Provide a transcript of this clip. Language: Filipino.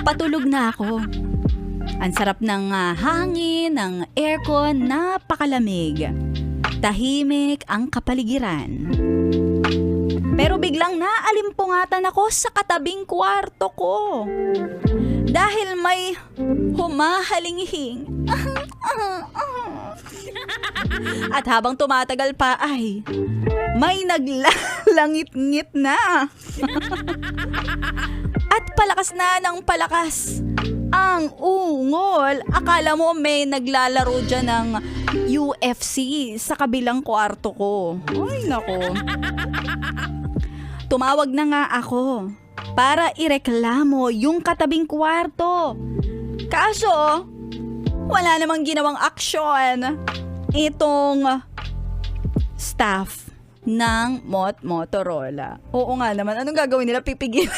Patulog na ako. Ang sarap ng hangin, ng aircon, napakalamig. Tahimik ang kapaligiran. Pero biglang naalimpungatan ako sa katabing kwarto ko. Dahil may humahalinghing. At habang tumatagal pa ay may naglalangit-ngit na. At palakas na ng palakas ang ungol. Akala mo may naglalaro dyan ng UFC sa kabilang kwarto ko. Ay, nako. Tumawag na nga ako para ireklamo yung katabing kwarto. Kaso, wala namang ginawang aksyon itong staff ng Motorola. Oo nga naman, anong gagawin nila? Pipigilan